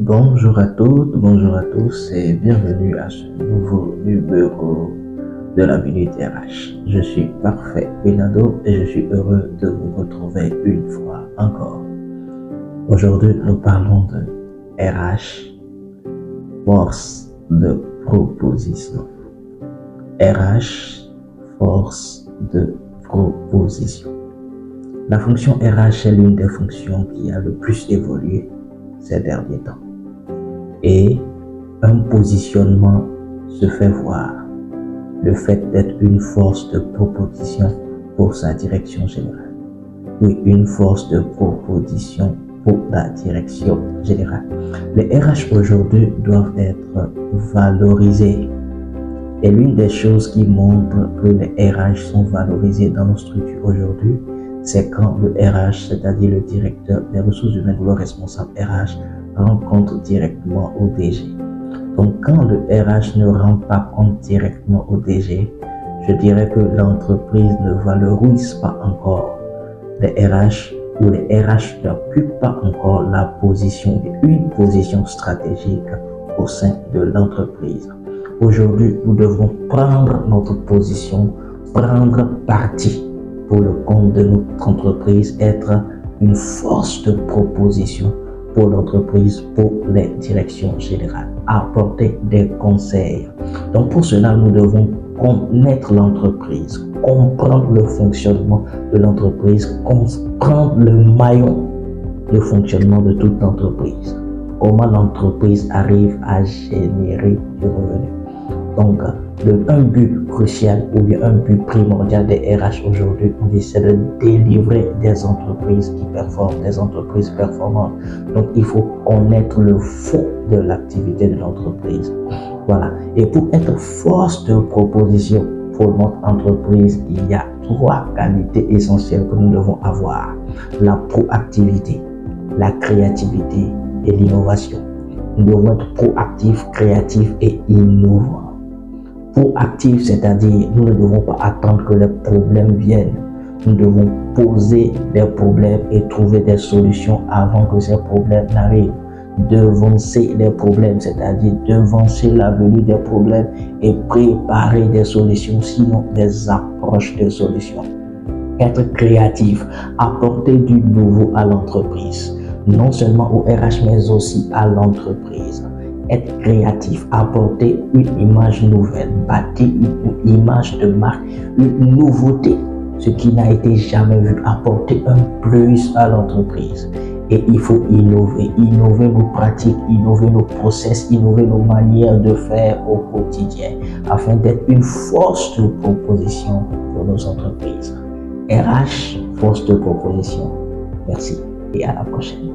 Bonjour à toutes, bonjour à tous et bienvenue à ce nouveau numéro de la Minute RH. Je suis Parfait Benado et je suis heureux de vous retrouver une fois encore. Aujourd'hui, nous parlons de RH, force de proposition. RH, force de proposition. La fonction RH est l'une des fonctions qui a le plus évolué ces derniers temps. Et un positionnement se fait voir. Le fait d'être une force de proposition pour sa direction générale. Oui, une force de proposition pour la direction générale. Les RH aujourd'hui doivent être valorisés. Et l'une des choses qui montre que les RH sont valorisés dans nos structures aujourd'hui, c'est quand le RH, c'est-à-dire le directeur des ressources humaines ou le responsable RH, rencontre directement au DG. Donc quand le RH ne rend pas compte directement au DG, je dirais que l'entreprise ne valorise pas encore les RH ou les RH n'occupent pas encore la position, une position stratégique au sein de l'entreprise. Aujourd'hui, nous devons prendre notre position, prendre parti pour le compte de notre entreprise, être une force de proposition pour l'entreprise, pour les directions générales, apporter des conseils. Donc pour cela, nous devons connaître l'entreprise, comprendre le fonctionnement de l'entreprise, comprendre le maillon de fonctionnement de toute l'entreprise. Comment l'entreprise arrive à générer du revenu. Donc, un but crucial ou bien un but primordial des RH aujourd'hui, c'est de délivrer des entreprises qui performent, des entreprises performantes. Donc, il faut connaître le fond de l'activité de l'entreprise. Voilà. Et pour être force de proposition pour notre entreprise, il y a 3 qualités essentielles que nous devons avoir. La proactivité, la créativité et l'innovation. Nous devons être proactifs, créatifs et innovants. Proactif, c'est-à-dire nous ne devons pas attendre que les problèmes viennent. Nous devons poser des problèmes et trouver des solutions avant que ces problèmes n'arrivent. Devancer les problèmes, c'est-à-dire devancer la venue des problèmes et préparer des solutions, sinon des approches de solutions. Être créatif, apporter du nouveau à l'entreprise, non seulement au RH mais aussi à l'entreprise. Être créatif, apporter une image nouvelle, bâtir une image de marque, une nouveauté, ce qui n'a été jamais vu, apporter un plus à l'entreprise. Et il faut innover nos pratiques, innover nos process, innover nos manières de faire au quotidien, afin d'être une force de proposition pour nos entreprises. RH, force de proposition. Merci et à la prochaine.